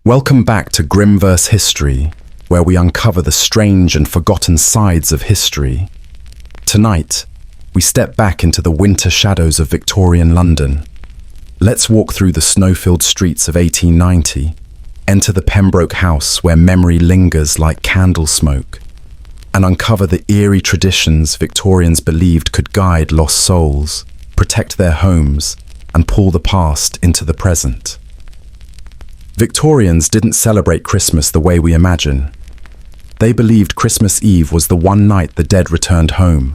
Welcome back to Grimverse History, where we uncover the strange and forgotten sides of history. Tonight, we step back into the winter shadows of Victorian London. Let's walk through the snow-filled streets of 1890, enter the Pembroke House where memory lingers like candle smoke, and uncover the eerie traditions Victorians believed could guide lost souls, protect their homes, and pull the past into the present. Victorians didn't celebrate Christmas the way we imagine. They believed Christmas Eve was the one night the dead returned home.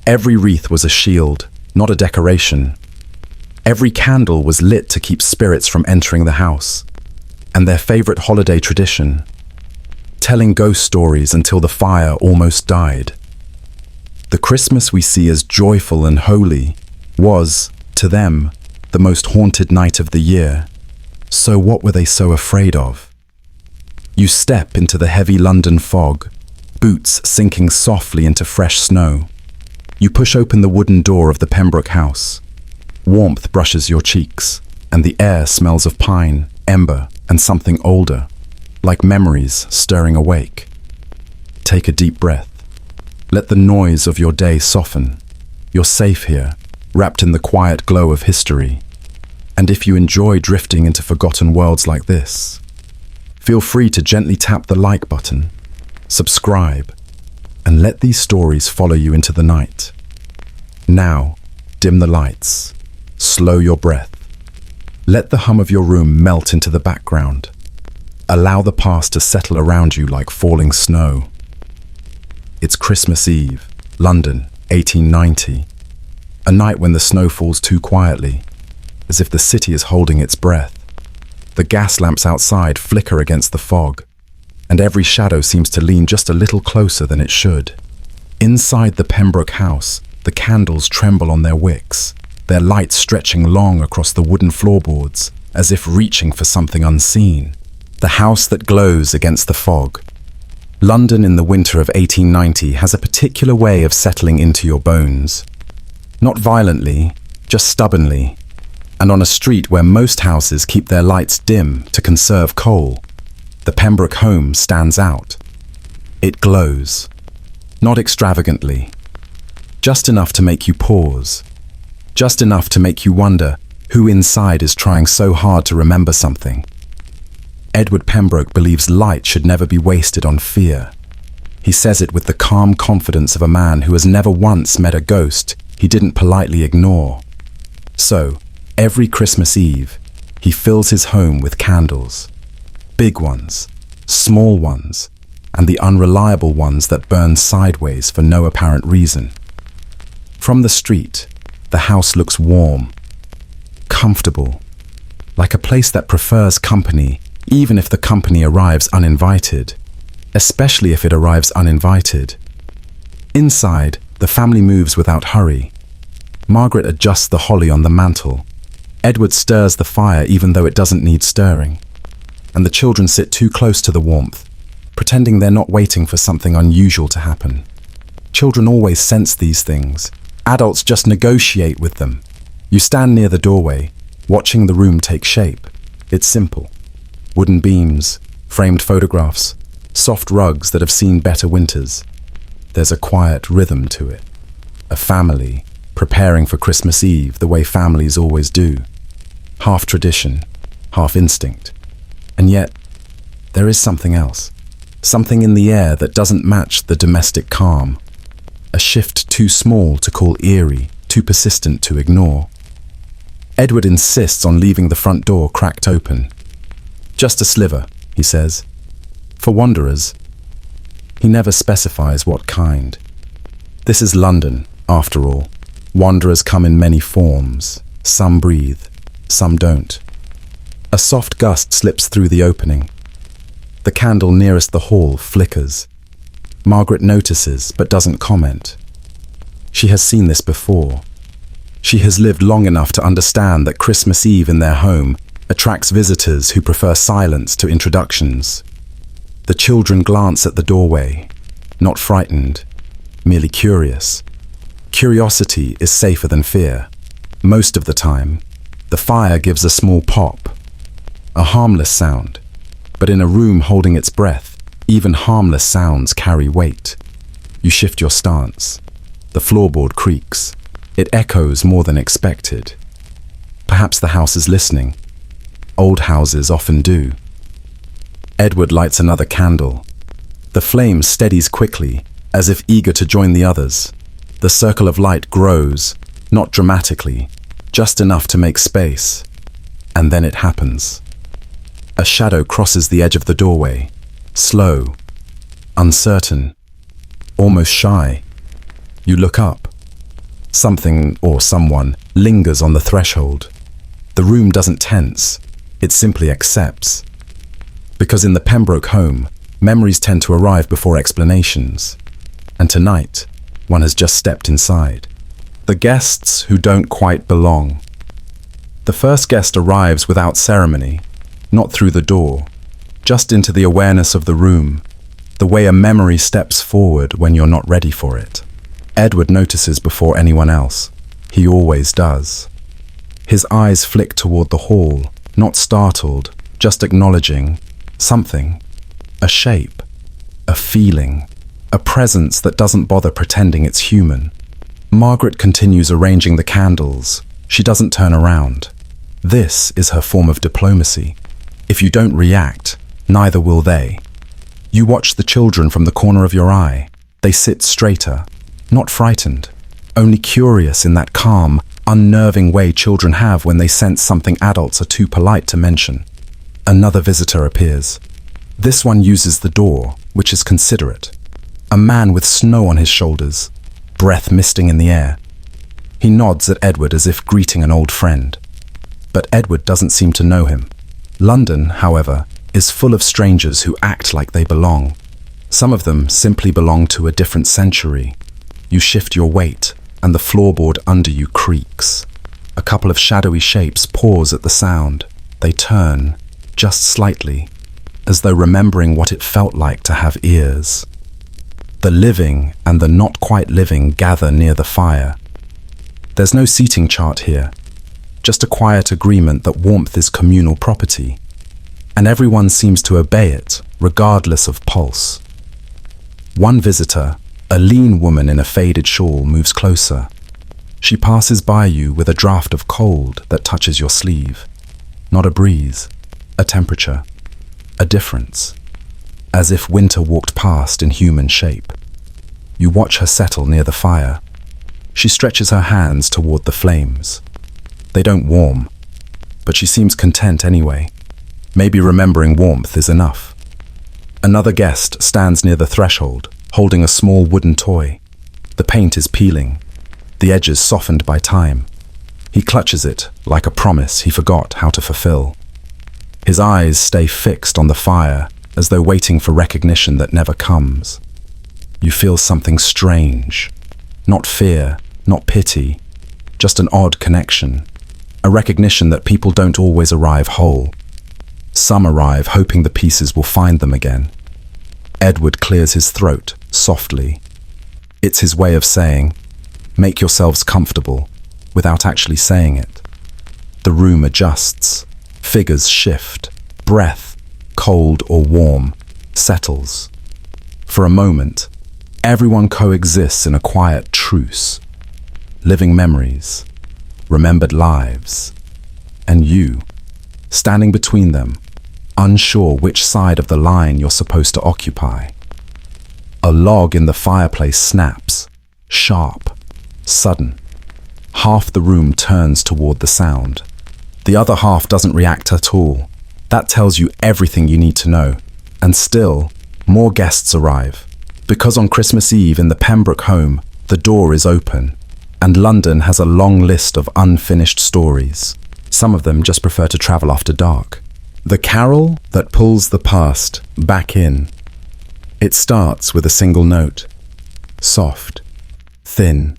Every wreath was a shield, not a decoration. Every candle was lit to keep spirits from entering the house. And their favorite holiday tradition, telling ghost stories until the fire almost died. The Christmas we see as joyful and holy was, to them, the most haunted night of the year. So what were they so afraid of? You step into the heavy London fog, boots sinking softly into fresh snow. You push open the wooden door of the Pembroke House. Warmth brushes your cheeks, and the air smells of pine, ember, and something older, like memories stirring awake. Take a deep breath. Let the noise of your day soften. You're safe here, wrapped in the quiet glow of history. And if you enjoy drifting into forgotten worlds like this, feel free to gently tap the like button, subscribe, and let these stories follow you into the night. Now, dim the lights, slow your breath. Let the hum of your room melt into the background. Allow the past to settle around you like falling snow. It's Christmas Eve, London, 1890. A night when the snow falls too quietly, as if the city is holding its breath. The gas lamps outside flicker against the fog, and every shadow seems to lean just a little closer than it should. Inside the Pembroke House, the candles tremble on their wicks, their light stretching long across the wooden floorboards, as if reaching for something unseen. The house that glows against the fog. London in the winter of 1890 has a particular way of settling into your bones. Not violently, just stubbornly, and on a street where most houses keep their lights dim to conserve coal. The Pembroke home stands out. It glows. Not extravagantly. Just enough to make you pause. Just enough to make you wonder who inside is trying so hard to remember something. Edward Pembroke believes light should never be wasted on fear. He says it with the calm confidence of a man who has never once met a ghost he didn't politely ignore. So, every Christmas Eve, he fills his home with candles. Big ones, small ones, and the unreliable ones that burn sideways for no apparent reason. From the street, the house looks warm, comfortable, like a place that prefers company, even if the company arrives uninvited, especially if it arrives uninvited. Inside, the family moves without hurry. Margaret adjusts the holly on the mantel. Edward stirs the fire even though it doesn't need stirring. And the children sit too close to the warmth, pretending they're not waiting for something unusual to happen. Children always sense these things. Adults just negotiate with them. You stand near the doorway, watching the room take shape. It's simple. Wooden beams, framed photographs, soft rugs that have seen better winters. There's a quiet rhythm to it. A family preparing for Christmas Eve the way families always do. Half tradition, half instinct. And yet, there is something else. Something in the air that doesn't match the domestic calm. A shift too small to call eerie, too persistent to ignore. Edward insists on leaving the front door cracked open. Just a sliver, he says. For wanderers. He never specifies what kind. This is London, after all. Wanderers come in many forms. Some breathe, some don't. A soft gust slips through the opening. The candle nearest the hall flickers. Margaret notices but doesn't comment. She has seen this before. She has lived long enough to understand that Christmas Eve in their home attracts visitors who prefer silence to introductions. The children glance at the doorway, not frightened, merely curious. Curiosity is safer than fear. Most of the time, the fire gives a small pop. a harmless sound. But in a room holding its breath, even harmless sounds carry weight. You shift your stance. The floorboard creaks. It echoes more than expected. Perhaps the house is listening. Old houses often do. Edward lights another candle. The flame steadies quickly, as if eager to join the others. The circle of light grows, not dramatically, just enough to make space. And then it happens. A shadow crosses the edge of the doorway, slow, uncertain, almost shy. You look up. Something or someone lingers on the threshold. The room doesn't tense, it simply accepts. Because in the Pembroke home, memories tend to arrive before explanations. And tonight, one has just stepped inside. The guests who don't quite belong. The first guest arrives without ceremony, not through the door, just into the awareness of the room, the way a memory steps forward when you're not ready for it. Edward notices before anyone else. He always does. His eyes flick toward the hall, not startled, just acknowledging something, a shape, a feeling, a presence that doesn't bother pretending it's human. Margaret continues arranging the candles. She doesn't turn around. This is her form of diplomacy. If you don't react, neither will they. You watch the children from the corner of your eye. They sit straighter, not frightened, only curious in that calm, unnerving way children have when they sense something adults are too polite to mention. Another visitor appears. This one uses the door, which is considerate. A man with snow on his shoulders, breath misting in the air. He nods at Edward as if greeting an old friend. But Edward doesn't seem to know him. London, however, is full of strangers who act like they belong. Some of them simply belong to a different century. You shift your weight, and the floorboard under you creaks. A couple of shadowy shapes pause at the sound. They turn, just slightly, as though remembering what it felt like to have ears. The living and the not quite living gather near the fire. There's no seating chart here, just a quiet agreement that warmth is communal property, and everyone seems to obey it, regardless of pulse. One visitor, a lean woman in a faded shawl, moves closer. She passes by you with a draft of cold that touches your sleeve. Not a breeze, a temperature, a difference, as if winter walked past in human shape. You watch her settle near the fire. She stretches her hands toward the flames. They don't warm, but she seems content anyway. Maybe remembering warmth is enough. Another guest stands near the threshold, holding a small wooden toy. The paint is peeling, the edges softened by time. He clutches it like a promise he forgot how to fulfill. His eyes stay fixed on the fire, as though waiting for recognition that never comes. You feel something strange. Not fear, not pity, just an odd connection. A recognition that people don't always arrive whole. Some arrive hoping the pieces will find them again. Edward clears his throat, softly. It's his way of saying, make yourselves comfortable, without actually saying it. The room adjusts. Figures shift. Breath, cold or warm, settles. For a moment, everyone coexists in a quiet truce. Living memories, remembered lives, and you, standing between them, unsure which side of the line you're supposed to occupy. A log in the fireplace snaps, sharp, sudden. Half the room turns toward the sound. The other half doesn't react at all. That tells you everything you need to know. And still, more guests arrive. Because on Christmas Eve in the Pembroke home, the door is open. And London has a long list of unfinished stories. Some of them just prefer to travel after dark. The carol that pulls the past back in. It starts with a single note. Soft, thin,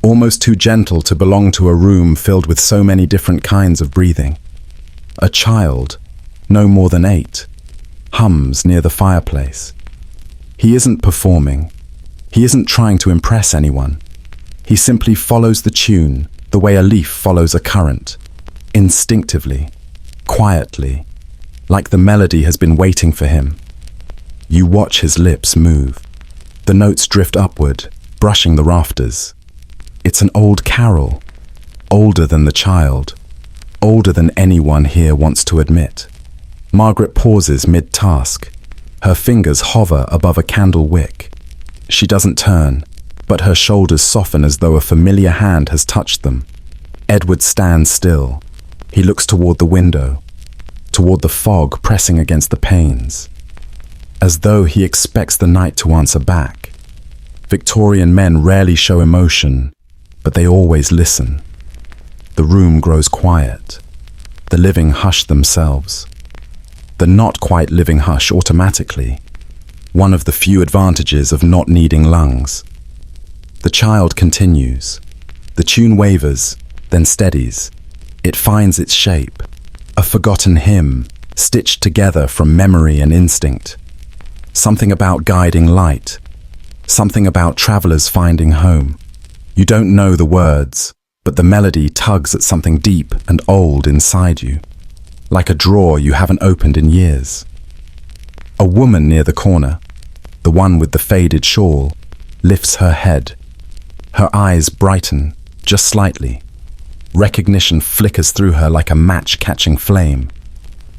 almost too gentle to belong to a room filled with so many different kinds of breathing. A child, no more than 8, hums near the fireplace. He isn't performing. He isn't trying to impress anyone. He simply follows the tune the way a leaf follows a current, instinctively. quietly, like the melody has been waiting for him. You watch his lips move. The notes drift upward, brushing the rafters. It's an old carol, older than the child, older than anyone here wants to admit. Margaret pauses mid-task. Her fingers hover above a candle wick. She doesn't turn, but her shoulders soften as though a familiar hand has touched them. Edward stands still. He looks toward the window, toward the fog pressing against the panes, as though he expects the night to answer back. Victorian men rarely show emotion, but they always listen. The room grows quiet. The living hush themselves. The not quite living hush automatically. One of the few advantages of not needing lungs. The child continues. The tune wavers, then steadies. It finds its shape. A forgotten hymn, stitched together from memory and instinct. Something about guiding light. Something about travelers finding home. You don't know the words, but the melody tugs at something deep and old inside you, like a drawer you haven't opened in years. A woman near the corner, the one with the faded shawl, lifts her head. Her eyes brighten, just slightly. Recognition flickers through her like a match catching flame.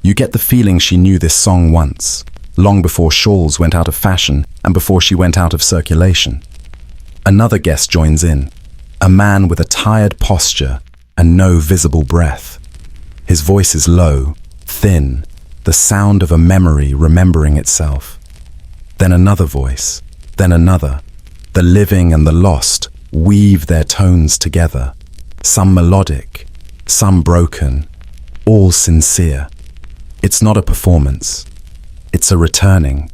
You get the feeling she knew this song once, long before shawls went out of fashion and before she went out of circulation. Another guest joins in, a man with a tired posture and no visible breath. His voice is low, thin, the sound of a memory remembering itself. Then another voice, then another. The living and the lost weave their tones together, some melodic, some broken, all sincere. It's not a performance. It's a returning.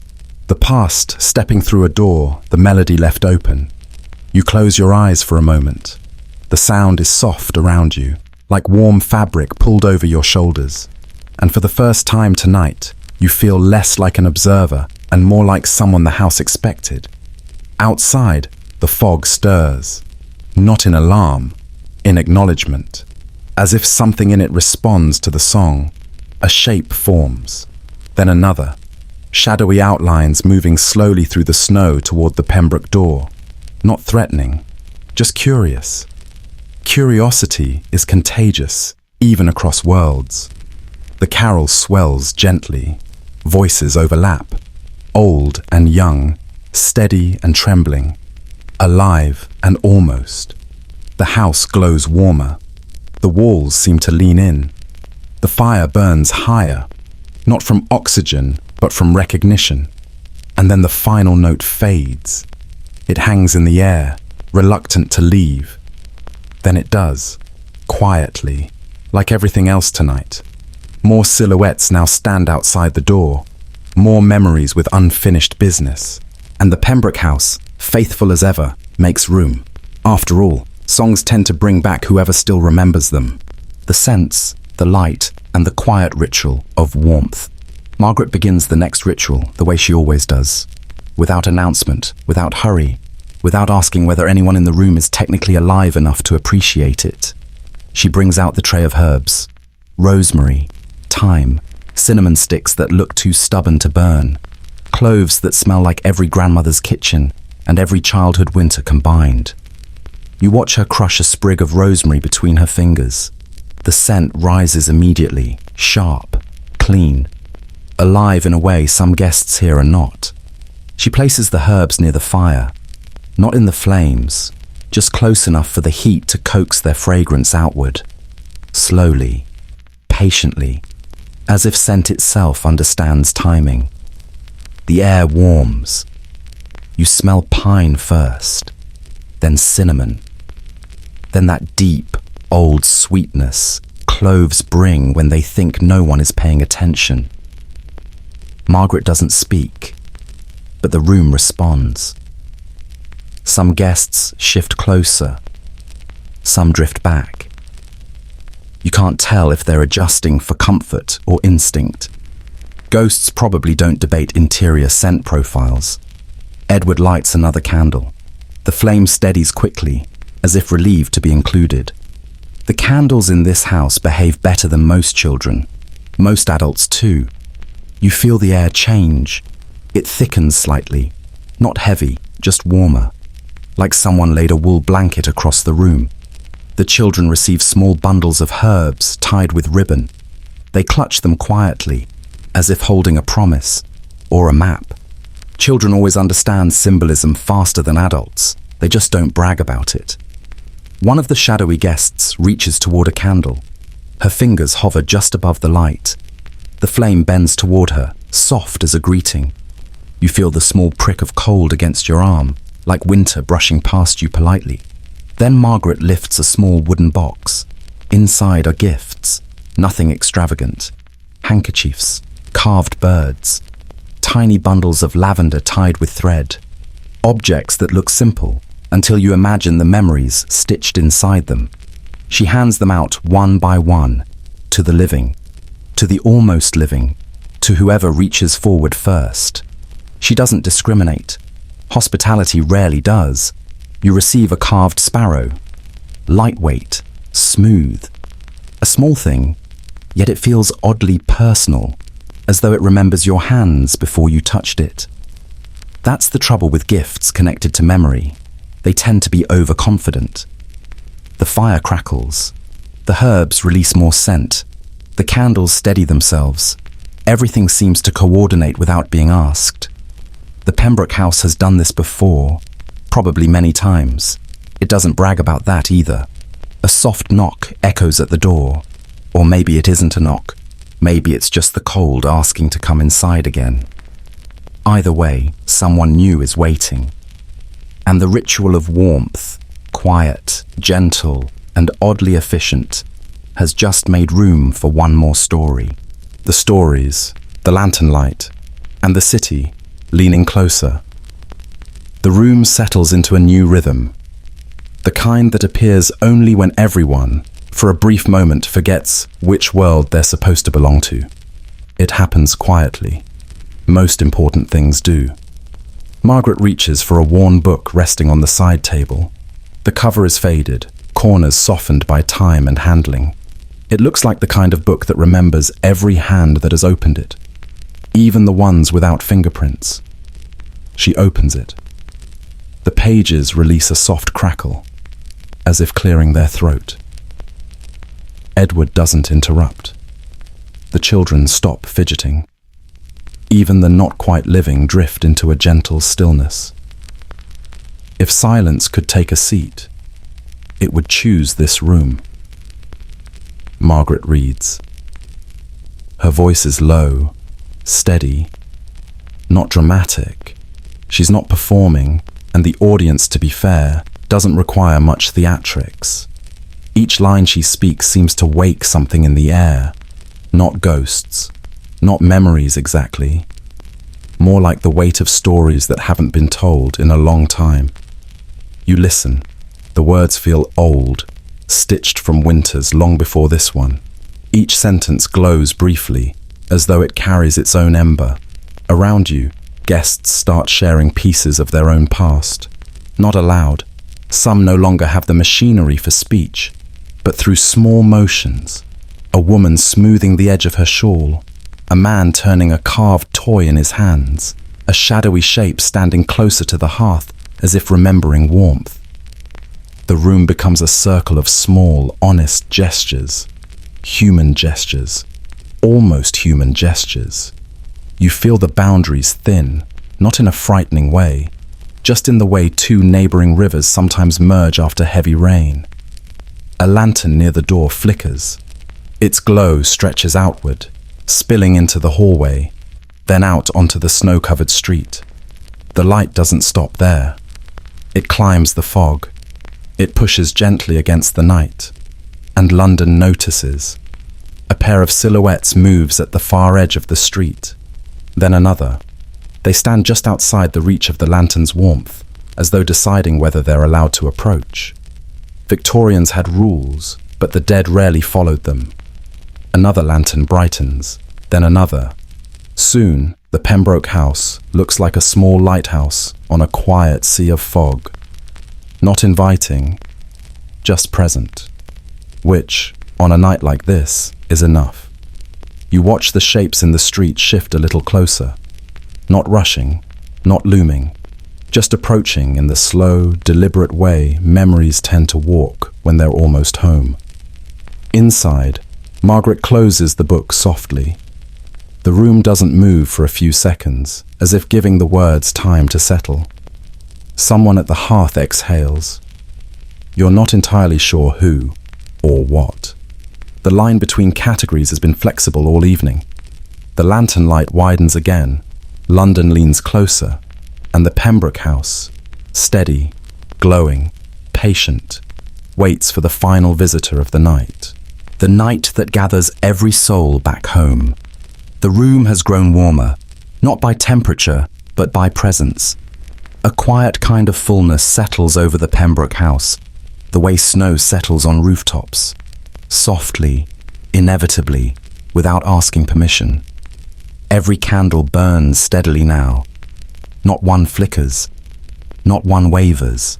The past stepping through a door, the melody left open. You close your eyes for a moment. The sound is soft around you, like warm fabric pulled over your shoulders. And for the first time tonight, you feel less like an observer and more like someone the house expected. Outside, the fog stirs, not in alarm, in acknowledgement, as if something in it responds to the song. A shape forms, then another, shadowy outlines moving slowly through the snow toward the Pembroke door. Not threatening, just curious. Curiosity is contagious, even across worlds. The carol swells gently. Voices overlap. Old and young, steady and trembling. Alive and almost. The house glows warmer. The walls seem to lean in. The fire burns higher, not from oxygen, but from recognition. And then the final note fades. It hangs in the air, reluctant to leave. Then it does, quietly, like everything else tonight. More silhouettes now stand outside the door, more memories with unfinished business. And the Pembroke house, faithful as ever, makes room. After all, songs tend to bring back whoever still remembers them. The scents, the light, and the quiet ritual of warmth. Margaret begins the next ritual the way she always does. Without announcement, without hurry, without asking whether anyone in the room is technically alive enough to appreciate it. She brings out the tray of herbs. Rosemary, thyme, cinnamon sticks that look too stubborn to burn, cloves that smell like every grandmother's kitchen and every childhood winter combined. You watch her crush a sprig of rosemary between her fingers. The scent rises immediately, sharp, clean, alive in a way some guests here are not. She places the herbs near the fire, not in the flames, just close enough for the heat to coax their fragrance outward. Slowly, patiently, as if scent itself understands timing. The air warms. You smell pine first, then cinnamon, then that deep, old sweetness cloves bring when they think no one is paying attention. Margaret doesn't speak, but the room responds. Some guests shift closer, some drift back. You can't tell if they're adjusting for comfort or instinct. Ghosts probably don't debate interior scent profiles. Edward lights another candle. The flame steadies quickly, as if relieved to be included. The candles in this house behave better than most children. Most adults too. You feel the air change. It thickens slightly. Not heavy, just warmer. Like someone laid a wool blanket across the room. The children receive small bundles of herbs tied with ribbon. They clutch them quietly, as if holding a promise or a map. Children always understand symbolism faster than adults. They just don't brag about it. One of the shadowy guests reaches toward a candle. Her fingers hover just above the light. The flame bends toward her, soft as a greeting. You feel the small prick of cold against your arm, like winter brushing past you politely. Then Margaret lifts a small wooden box. Inside are gifts, nothing extravagant. Handkerchiefs, carved birds, tiny bundles of lavender tied with thread. Objects that look simple until you imagine the memories stitched inside them. She hands them out one by one, to the living, to the almost living, to whoever reaches forward first. She doesn't discriminate. Hospitality rarely does. You receive a carved sparrow. Lightweight, smooth. A small thing, yet it feels oddly personal, as though it remembers your hands before you touched it. That's the trouble with gifts connected to memory. They tend to be overconfident. The fire crackles. The herbs release more scent. The candles steady themselves. Everything seems to coordinate without being asked. The Pembroke house has done this before, probably many times. It doesn't brag about that either. A soft knock echoes at the door. Or maybe it isn't a knock. Maybe it's just the cold asking to come inside again. Either way, someone new is waiting. And the ritual of warmth, quiet, gentle, and oddly efficient, has just made room for one more story. The stories, the lantern light, and the city leaning closer. The room settles into a new rhythm, the kind that appears only when everyone, for a brief moment, forgets which world they're supposed to belong to. It happens quietly. Most important things do. Margaret reaches for a worn book resting on the side table. The cover is faded, corners softened by time and handling. It looks like the kind of book that remembers every hand that has opened it, even the ones without fingerprints. She opens it. The pages release a soft crackle, as if clearing their throat. Edward doesn't interrupt. The children stop fidgeting. Even the not quite living drift into a gentle stillness. If silence could take a seat, it would choose this room. Margaret reads. Her voice is low, steady, not dramatic. She's not performing, and the audience, to be fair, doesn't require much theatrics. Each line she speaks seems to wake something in the air. Not ghosts, not memories exactly. More like the weight of stories that haven't been told in a long time. You listen. The words feel old, stitched from winters long before this one. Each sentence glows briefly, as though it carries its own ember. Around you, guests start sharing pieces of their own past. Not aloud. Some no longer have the machinery for speech, but through small motions. A woman smoothing the edge of her shawl, a man turning a carved toy in his hands, a shadowy shape standing closer to the hearth as if remembering warmth. The room becomes a circle of small, honest gestures. Human gestures. Almost human gestures. You feel the boundaries thin, not in a frightening way, just in the way two neighboring rivers sometimes merge after heavy rain. A lantern near the door flickers. Its glow stretches outward, spilling into the hallway, then out onto the snow-covered street. The light doesn't stop there. It climbs the fog. It pushes gently against the night. And London notices. A pair of silhouettes moves at the far edge of the street. Then another. They stand just outside the reach of the lantern's warmth, as though deciding whether they're allowed to approach. Victorians had rules, but the dead rarely followed them. Another lantern brightens, then another. Soon, the Pembroke house looks like a small lighthouse on a quiet sea of fog. Not inviting, just present, which, on a night like this, is enough. You watch the shapes in the street shift a little closer. Not rushing, not looming, just approaching in the slow, deliberate way memories tend to walk when they're almost home. Inside, Margaret closes the book softly. The room doesn't move for a few seconds, as if giving the words time to settle. Someone at the hearth exhales. You're not entirely sure who or what. The line between categories has been flexible all evening. The lantern light widens again, London leans closer, and the Pembroke house, steady, glowing, patient, waits for the final visitor of the night. The night that gathers every soul back home. The room has grown warmer, not by temperature, but by presence. A quiet kind of fullness settles over the Pembroke house, the way snow settles on rooftops. Softly, inevitably, without asking permission. Every candle burns steadily now. Not one flickers, not one wavers.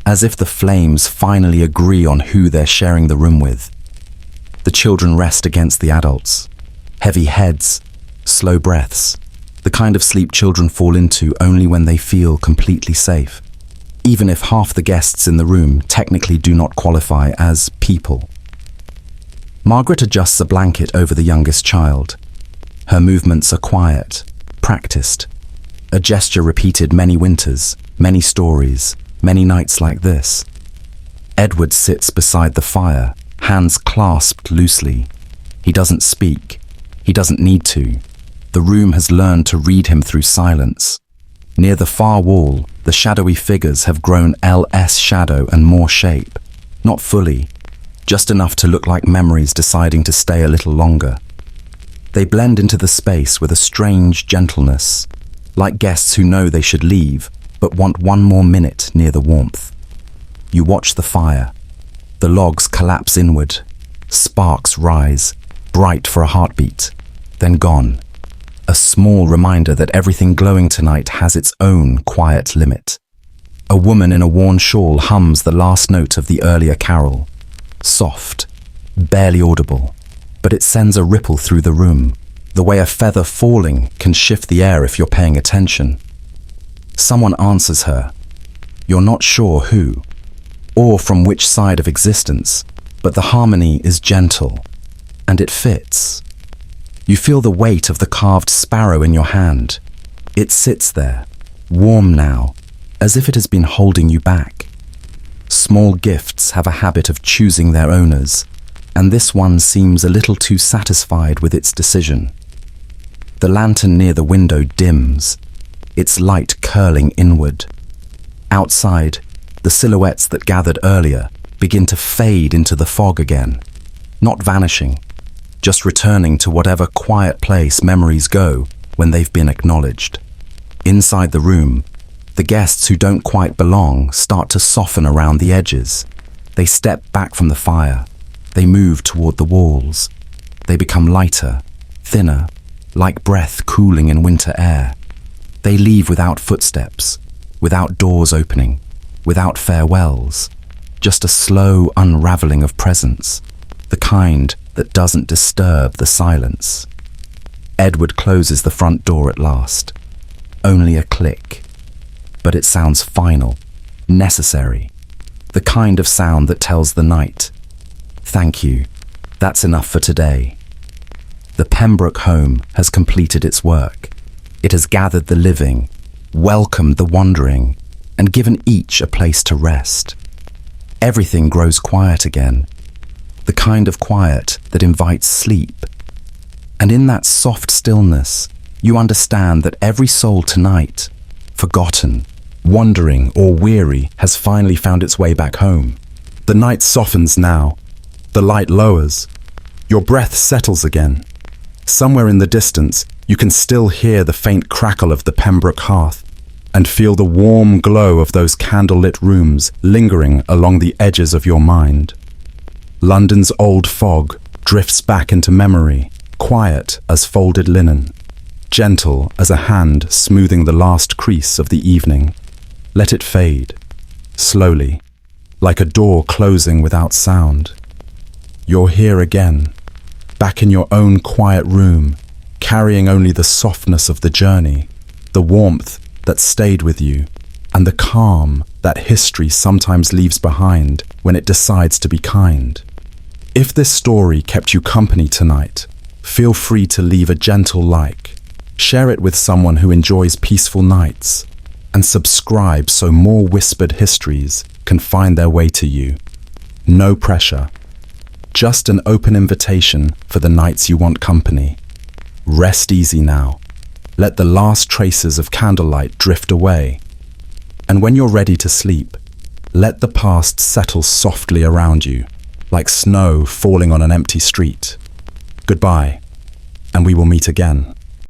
As if the flames finally agree on who they're sharing the room with. The children rest against the adults. Heavy heads, slow breaths, the kind of sleep children fall into only when they feel completely safe, even if half the guests in the room technically do not qualify as people. Margaret adjusts a blanket over the youngest child. Her movements are quiet, practiced, a gesture repeated many winters, many stories, many nights like this. Edward sits beside the fire, hands clasped loosely. He doesn't speak. He doesn't need to. The room has learned to read him through silence. Near the far wall, the shadowy figures have grown less shadow and more shape. Not fully, just enough to look like memories deciding to stay a little longer. They blend into the space with a strange gentleness, like guests who know they should leave, but want one more minute near the warmth. You watch the fire. The logs collapse inward. Sparks rise, bright for a heartbeat, then gone. A small reminder that everything glowing tonight has its own quiet limit. A woman in a worn shawl hums the last note of the earlier carol. Soft, barely audible, but it sends a ripple through the room, the way a feather falling can shift the air if you're paying attention. Someone answers her. You're not sure who, or from which side of existence, but the harmony is gentle, and it fits. You feel the weight of the carved sparrow in your hand. It sits there, warm now, as if it has been holding you back. Small gifts have a habit of choosing their owners, and this one seems a little too satisfied with its decision. The lantern near the window dims, its light curling inward. Outside, the silhouettes that gathered earlier begin to fade into the fog again, not vanishing, just returning to whatever quiet place memories go when they've been acknowledged. Inside the room, the guests who don't quite belong start to soften around the edges. They step back from the fire. They move toward the walls. They become lighter, thinner, like breath cooling in winter air. They leave without footsteps, without doors opening, without farewells. Just a slow unraveling of presence, the kind that doesn't disturb the silence. Edward closes the front door at last. Only a click. But it sounds final, necessary. The kind of sound that tells the night, thank you, that's enough for today. The Pembroke home has completed its work. It has gathered the living, welcomed the wandering, and given each a place to rest. Everything grows quiet again, the kind of quiet that invites sleep. And in that soft stillness, you understand that every soul tonight, forgotten, wandering, or weary, has finally found its way back home. The night softens now. The light lowers. Your breath settles again. Somewhere in the distance, you can still hear the faint crackle of the Pembroke hearth and feel the warm glow of those candlelit rooms lingering along the edges of your mind. London's old fog drifts back into memory, quiet as folded linen, gentle as a hand smoothing the last crease of the evening. Let it fade, slowly, like a door closing without sound. You're here again, back in your own quiet room, carrying only the softness of the journey, the warmth that stayed with you, and the calm that history sometimes leaves behind when it decides to be kind. If this story kept you company tonight, feel free to leave a gentle like, share it with someone who enjoys peaceful nights, and subscribe so more whispered histories can find their way to you. No pressure, just an open invitation for the nights you want company. Rest easy now. Let the last traces of candlelight drift away. And when you're ready to sleep, let the past settle softly around you, like snow falling on an empty street. Goodbye, and we will meet again.